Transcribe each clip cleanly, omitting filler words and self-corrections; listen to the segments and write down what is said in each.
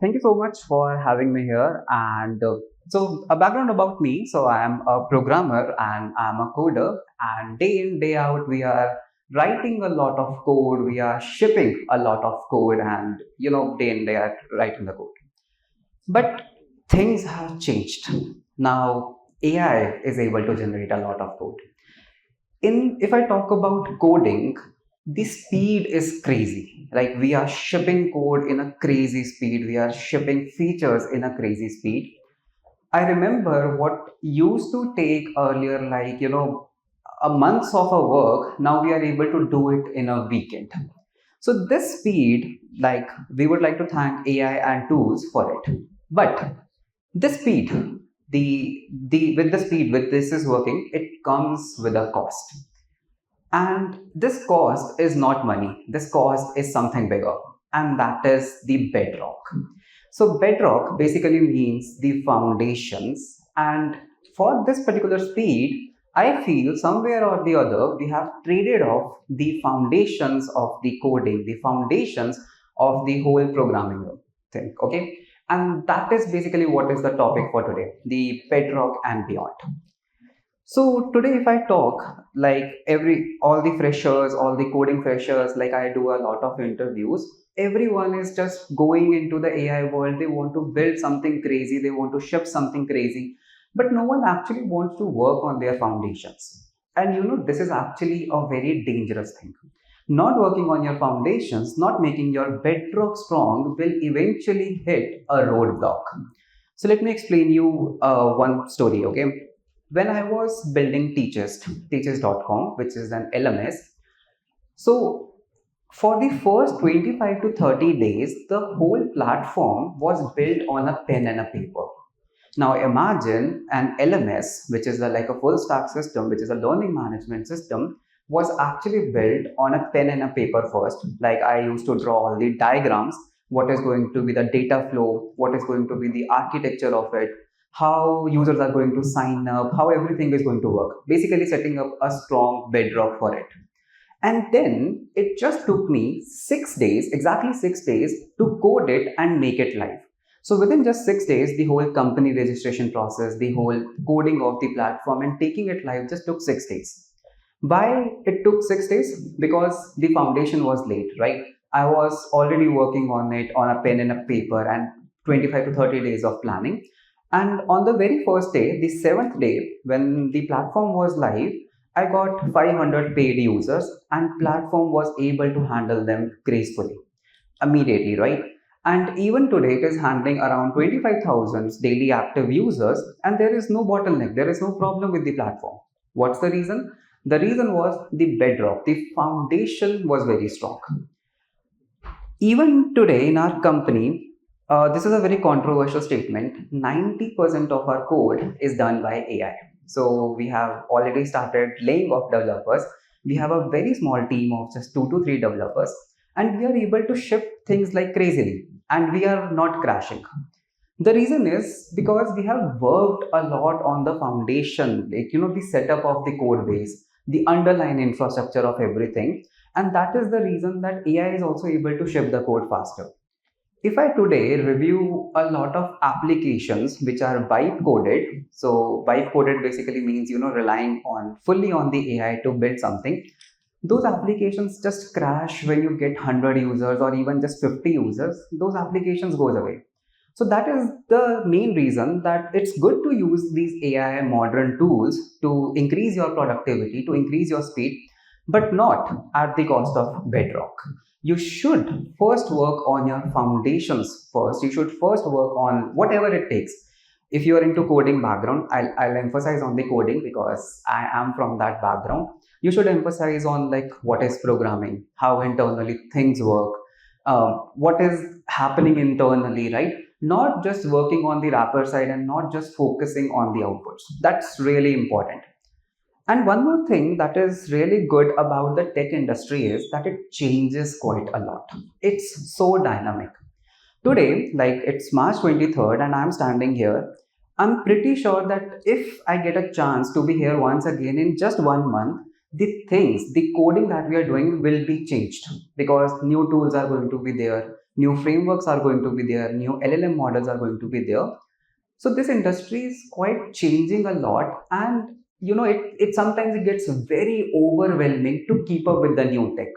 Thank you so much for having me here. A background about me. So, I am a programmer and I'm a coder. And day in, day out, we are writing a lot of code. We are shipping a lot of code, and day in, day out, writing the code. But things have changed. Now, AI is able to generate a lot of code. If I talk about coding, the speed is crazy. Like we are shipping code in a crazy speed, we are shipping features in a crazy speed. I remember what used to take earlier, like a month of a work, now we are able to do it in a weekend. So this speed, like we would like to thank AI and tools for it. But the speed, the with the speed with this is working, it comes with a cost. And this cost is not money. This cost is something bigger, and that is the bedrock. So, bedrock basically means the foundations. And for this particular speed, I feel somewhere or the other, we have traded off the foundations of the coding, the foundations of the whole programming thing. Okay. And that is basically what is the topic for today, the bedrock and beyond. So today, if I talk like all the freshers, all the coding freshers, like I do a lot of interviews, everyone is just going into the AI world. They want to build something crazy. They want to ship something crazy, but no one actually wants to work on their foundations. And this is actually a very dangerous thing. Not working on your foundations, not making your bedrock strong will eventually hit a roadblock. So let me explain you one story, okay? When I was building teachers.com, which is an LMS, so for the first 25 to 30 days, the whole platform was built on a pen and a paper. Now imagine an LMS, which is like a full stack system, which is a learning management system, was actually built on a pen and a paper first. Like I used to draw all the diagrams, what is going to be the data flow, what is going to be the architecture of it, how users are going to sign up, how everything is going to work. Basically setting up a strong bedrock for it. And then it just took me 6 days, exactly 6 days, to code it and make it live. So within just 6 days, the whole company registration process, the whole coding of the platform and taking it live just took 6 days. Why it took 6 days? Because the foundation was laid, right? I was already working on it on a pen and a paper and 25 to 30 days of planning. And on the very first day, the seventh day, when the platform was live, I got 500 paid users and platform was able to handle them gracefully, immediately, right? And even today, it is handling around 25,000 daily active users and there is no bottleneck. There is no problem with the platform. What's the reason? The reason was the bedrock. The foundation was very strong. Even today in our company, this is a very controversial statement. 90% of our code is done by AI. So we have already started laying off developers. We have a very small team of just 2 to 3 developers, and we are able to ship things like crazily, and we are not crashing. The reason is because we have worked a lot on the foundation, like the setup of the code base, the underlying infrastructure of everything, and that is the reason that AI is also able to ship the code faster. If I today review a lot of applications which are vibe coded, so vibe coded basically means relying on fully on the AI to build something. Those applications just crash when you get 100 users or even just 50 users. Those applications goes away. So that is the main reason that it's good to use these AI modern tools to increase your productivity, to increase your speed, but not at the cost of bedrock. You should first work on your foundations first. You should first work on whatever it takes. If you are into coding background, I'll emphasize on the coding because I am from that background. You should emphasize on like what is programming, how internally things work, what is happening internally, right? Not just working on the wrapper side and not just focusing on the outputs. That's really important. And one more thing that is really good about the tech industry is that it changes quite a lot. It's so dynamic. Today, like it's March 23rd and I'm standing here, I'm pretty sure that if I get a chance to be here once again in just 1 month, the coding that we are doing will be changed because new tools are going to be there, new frameworks are going to be there, new LLM models are going to be there. So this industry is quite changing a lot, and it sometimes it gets very overwhelming to keep up with the new tech.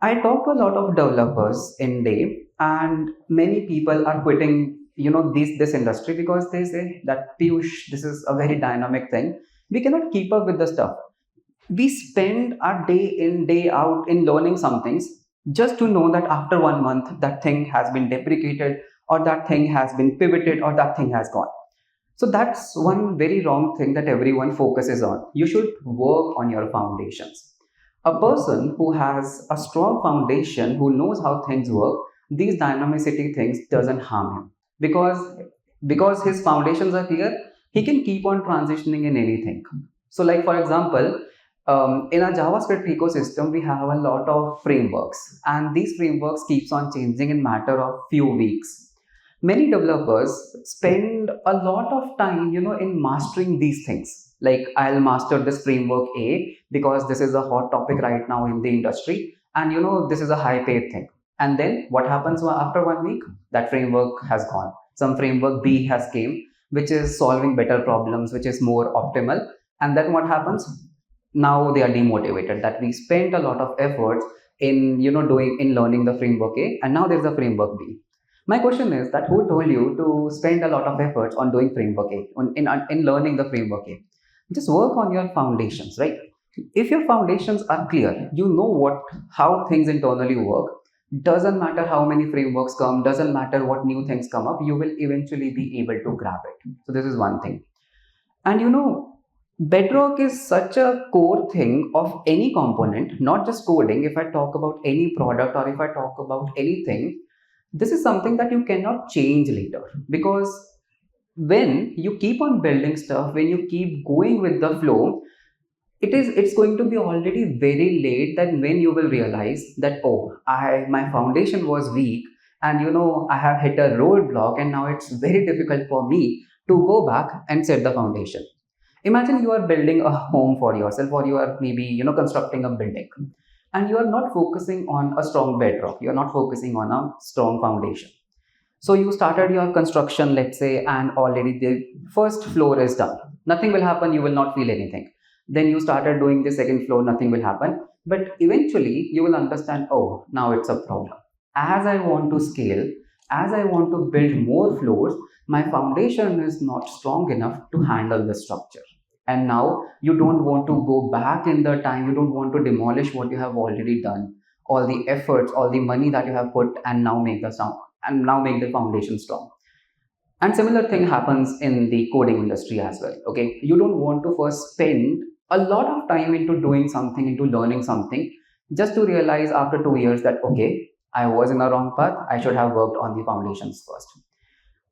I talk to a lot of developers in day, and many people are quitting, this industry because they say that Piyush, this is a very dynamic thing. We cannot keep up with the stuff. We spend our day in, day out in learning some things just to know that after 1 month that thing has been deprecated, or that thing has been pivoted, or that thing has gone. So that's one very wrong thing that everyone focuses on. You should work on your foundations. A person who has a strong foundation, who knows how things work, these dynamicity things doesn't harm him, because his foundations are clear. He can keep on transitioning in anything. So, like for example, in our JavaScript ecosystem, we have a lot of frameworks, and these frameworks keeps on changing in matter of few weeks. Many developers spend a lot of time, in mastering these things. Like, I'll master this framework A because this is a hot topic right now in the industry, and this is a high paid thing. And then what happens after 1 week? That framework has gone. Some framework B has came, which is solving better problems, which is more optimal. And then what happens? Now they are demotivated that we spent a lot of efforts in doing in learning the framework A, and now there's a framework B. My question is that who told you to spend a lot of efforts on doing framework A, in learning the framework A? Just work on your foundations, right? If your foundations are clear, you know how things internally work. Doesn't matter how many frameworks come, doesn't matter what new things come up, you will eventually be able to grab it. So this is one thing. And Bedrock is such a core thing of any component, not just coding. If I talk about any product, or if I talk about anything, this is something that you cannot change later, because when you keep on building stuff, when you keep going with the flow, it's going to be already very late that when you will realize that, oh, my foundation was weak, and I have hit a roadblock, and now it's very difficult for me to go back and set the foundation. Imagine you are building a home for yourself, or you are maybe constructing a building, and you are not focusing on a strong bedrock, you are not focusing on a strong foundation. So you started your construction, let's say, and already the first floor is done. Nothing will happen, you will not feel anything. Then you started doing the second floor, nothing will happen. But eventually you will understand, oh, now it's a problem. As I want to scale, as I want to build more floors, my foundation is not strong enough to handle the structure. And now you don't want to go back in the time, you don't want to demolish what you have already done, all the efforts, all the money that you have put, and now make the foundation strong. And similar thing happens in the coding industry as well. Okay, you don't want to first spend a lot of time into doing something, into learning something, just to realize after 2 years that, okay, I was in a wrong path, I should have worked on the foundations first.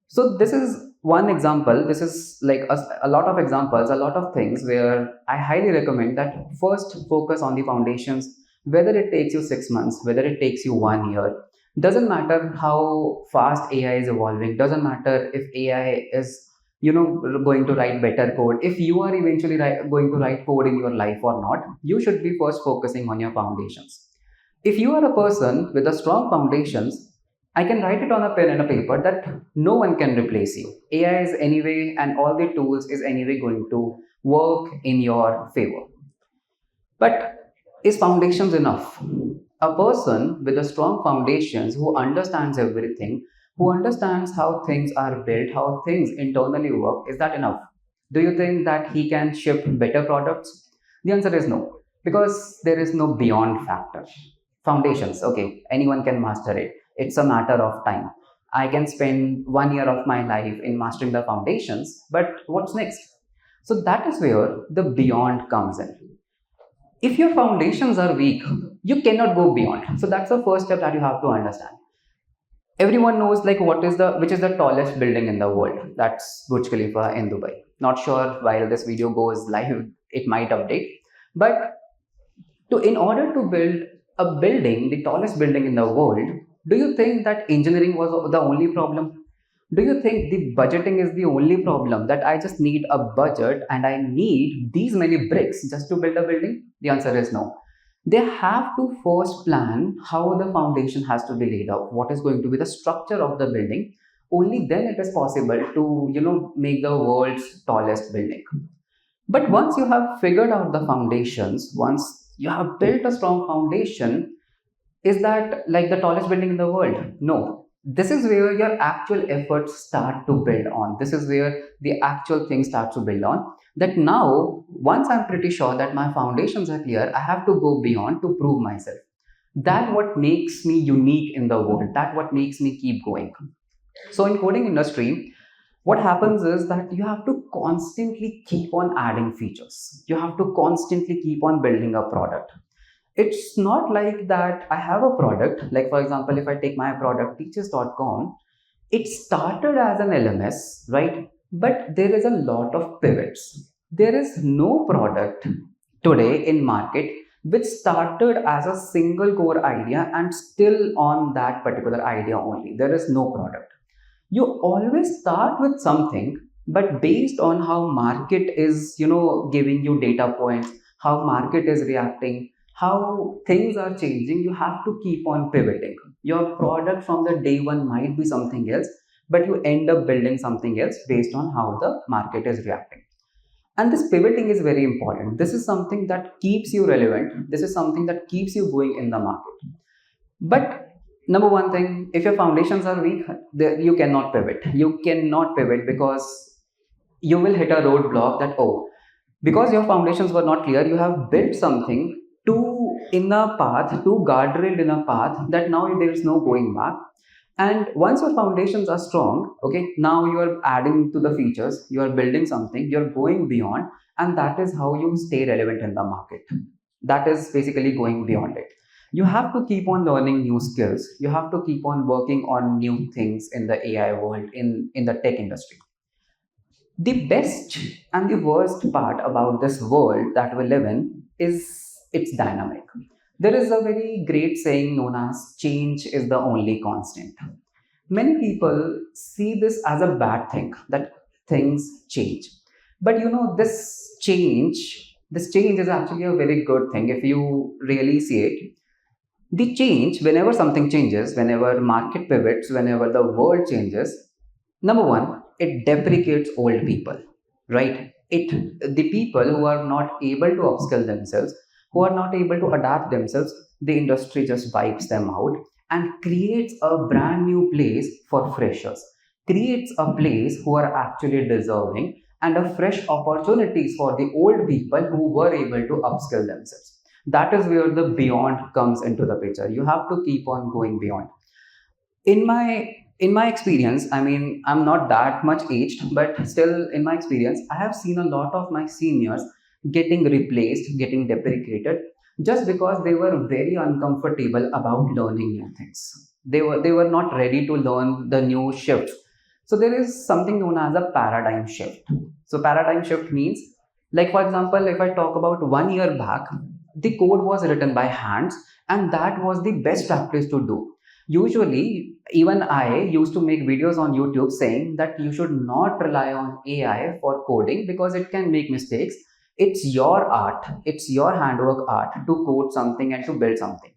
So this is one example. This is like a lot of examples, a lot of things where I highly recommend that first focus on the foundations, whether it takes you 6 months, whether it takes you 1 year. Doesn't matter how fast AI is evolving, doesn't matter if AI is going to write better code, if you are eventually going to write code in your life or not. You should be first focusing on your foundations. If you are a person with a strong foundations, I can write it on a pen and a paper that no one can replace you. AI is anyway, and all the tools is anyway going to work in your favor. But is foundations enough? A person with a strong foundations, who understands everything, who understands how things are built, how things internally work, is that enough? Do you think that he can ship better products? The answer is no, because there is no beyond factor. Foundations, okay, anyone can master it. It's a matter of time. I can spend 1 year of my life in mastering the foundations, but what's next? So that is where the beyond comes in. If your foundations are weak, you cannot go beyond. So that's the first step that you have to understand. Everyone knows like which is the tallest building in the world. That's Burj Khalifa in Dubai. Not sure while this video goes live, it might update. But in order to build a building, the tallest building in the world, do you think that engineering was the only problem? Do you think the budgeting is the only problem, that I just need a budget and I need these many bricks just to build a building? The answer is no. they have to first plan how the foundation has to be laid out, what is going to be the structure of the building. Only then it is possible to, make the world's tallest building. But once you have figured out the foundations, once you have built a strong foundation, is that like the tallest building in the world? No. This is where your actual efforts start to build on. This is where the actual thing starts to build on. That now, once I'm pretty sure that my foundations are clear, I have to go beyond to prove myself. That what makes me unique in the world. That what makes me keep going. So in coding industry, what happens is that you have to constantly keep on adding features. You have to constantly keep on building a product. It's not like that I have a product, like for example, if I take my product teachers.com, it started as an LMS, right? But there is a lot of pivots. There is no product today in market which started as a single core idea and still on that particular idea only. There is no product. You always start with something, but based on how market is, giving you data points, how market is reacting, how things are changing, you have to keep on pivoting. Your product from the day one might be something else, but you end up building something else based on how the market is reacting. And this pivoting is very important. This is something that keeps you relevant. This is something that keeps you going in the market. But number one thing, if your foundations are weak, you cannot pivot. You cannot pivot because you will hit a roadblock that, oh, because your foundations were not clear, you have built something too in a path, too guardrailed in a path that now there is no going back. And once your foundations are strong, okay, now you are adding to the features, you are building something, you're going beyond, and that is how you stay relevant in the market. That is basically going beyond it. You have to keep on learning new skills. You have to keep on working on new things in the AI world, in the tech industry. The best and the worst part about this world that we live in is it's dynamic. There is a very great saying known as change is the only constant. Many people see this as a bad thing, that things change. But this change is actually a very good thing if you really see it. The change, whenever something changes, whenever market pivots, whenever the world changes, number one, it deprecates old people, right? The people who are not able to upskill themselves, who are not able to adapt themselves, the industry just wipes them out and creates a brand new place for freshers, creates a place who are actually deserving and a fresh opportunities for the old people who were able to upskill themselves. That is where the beyond comes into the picture. You have to keep on going beyond. In my experience, I mean, I'm not that much aged, but still in my experience, I have seen a lot of my seniors getting replaced, getting deprecated, just because they were very uncomfortable about learning new things. They were not ready to learn the new shifts. So there is something known as a paradigm shift. So paradigm shift means, like for example, if I talk about 1 year back, the code was written by hands, and that was the best practice to do. Usually, even I used to make videos on YouTube saying that you should not rely on AI for coding because it can make mistakes. It's your art, it's your handwork art to code something and to build something.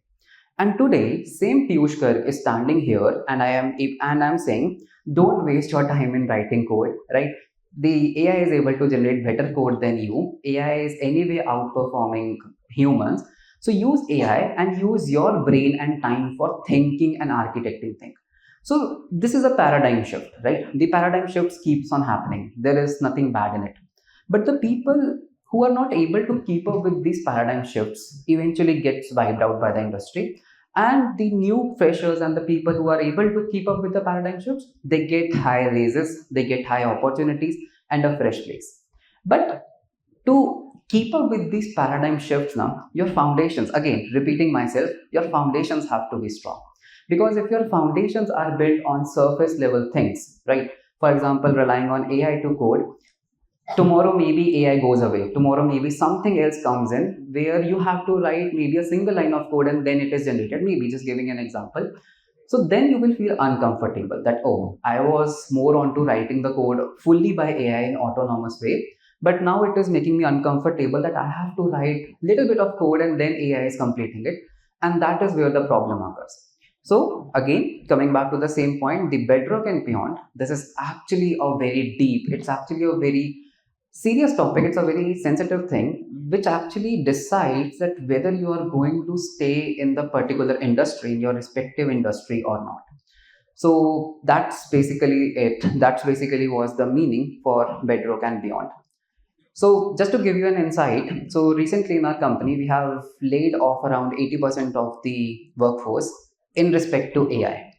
And today, same Piyush Garg is standing here, and I'm saying, don't waste your time in writing code, right? The AI is able to generate better code than you. AI is anyway outperforming humans. So use AI and use your brain and time for thinking and architecting things. So this is a paradigm shift, right? The paradigm shifts keeps on happening. There is nothing bad in it. But the people who are not able to keep up with these paradigm shifts eventually gets wiped out by the industry. And the new freshers and the people who are able to keep up with the paradigm shifts, they get high raises, they get high opportunities and a fresh place. But to keep up with these paradigm shifts now, your foundations, again repeating myself, your foundations have to be strong. Because if your foundations are built on surface level things, right? For example, relying on AI to code, tomorrow maybe AI goes away, tomorrow maybe something else comes in where you have to write maybe a single line of code and then it is generated, maybe just giving an example. So then you will feel uncomfortable that, oh, I was more on to writing the code fully by AI in autonomous way, But now it is making me uncomfortable that I have to write little bit of code and then AI is completing it. And that is where the problem occurs. So again, coming back to the same point, the bedrock and beyond, this is actually a very deep, it's actually a very serious topic, it's a very sensitive thing, which actually decides that whether you are going to stay in the particular industry, in your respective industry or not. So that's basically it. That's basically was the meaning for bedrock and beyond. So just to give you an insight, so recently in our company, we have laid off around 80% of the workforce in respect to AI.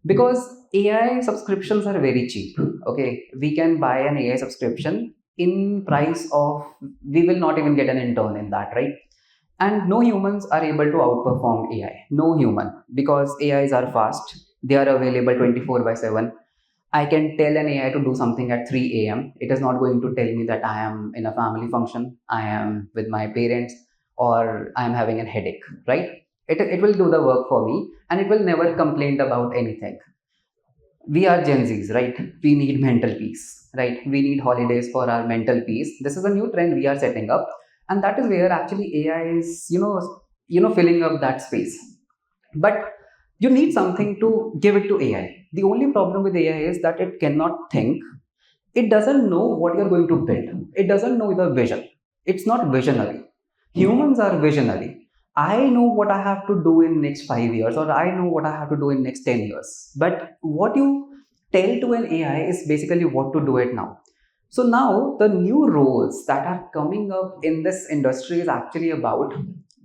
Because AI subscriptions are very cheap. Okay, we can buy an AI subscription in price of, we will not even get an intern in that, right? And no humans are able to outperform AI. No human, because AIs are fast. They are available 24 by 7. I can tell an AI to do something at 3 a.m. It is not going to tell me that I am in a family function, I am with my parents, or I am having a headache, right? It will do the work for me and it will never complain about anything. We are Gen Zs, right? We need mental peace, right? We need holidays for our mental peace. This is a new trend we are setting up, and that is where actually AI is, filling up that space. But you need something to give it to AI. The only problem with AI is that it cannot think. It doesn't know what you're going to build. It doesn't know the vision. It's not visionary. Humans are visionary. I know what I have to do in next 5 years, or I know what I have to do in next 10 years. But what you tell to an AI is basically what to do it now. So now the new roles that are coming up in this industry is actually about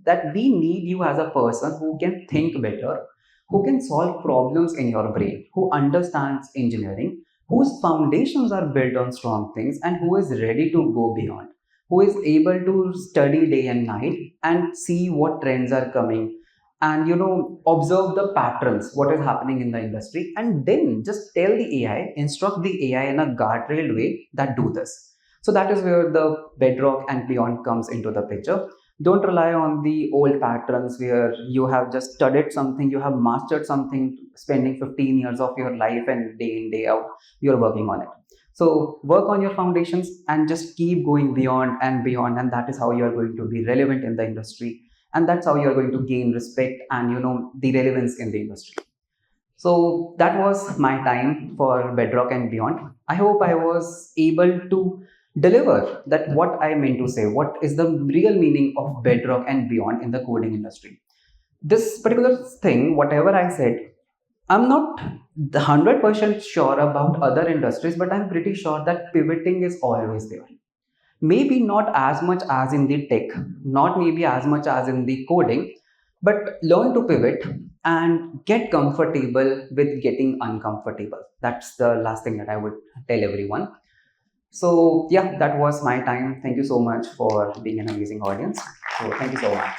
that we need you as a person who can think better, who can solve problems in your brain, who understands engineering, whose foundations are built on strong things, and who is ready to go beyond, who is able to study day and night and see what trends are coming, and observe the patterns, what is happening in the industry, and then just tell the AI, instruct the AI in a guardrailed way that do this. So that is where the bedrock and beyond comes into the picture. Don't rely on the old patterns where you have just studied something, you have mastered something, spending 15 years of your life, and day in day out you're working on it. So work on your foundations and just keep going beyond and beyond, and that is how you are going to be relevant in the industry, and that's how you are going to gain respect and the relevance in the industry. So that was my time for bedrock and beyond. I hope I was able to deliver that what I meant to say, what is the real meaning of bedrock and beyond in the coding industry. This particular thing, whatever I said, I'm not 100% sure about other industries, but I'm pretty sure that pivoting is always there. Maybe not as much as in the tech, not maybe as much as in the coding, but learn to pivot and get comfortable with getting uncomfortable. That's the last thing that I would tell everyone. So, yeah, that was my time. Thank you so much for being an amazing audience. So, thank you so much.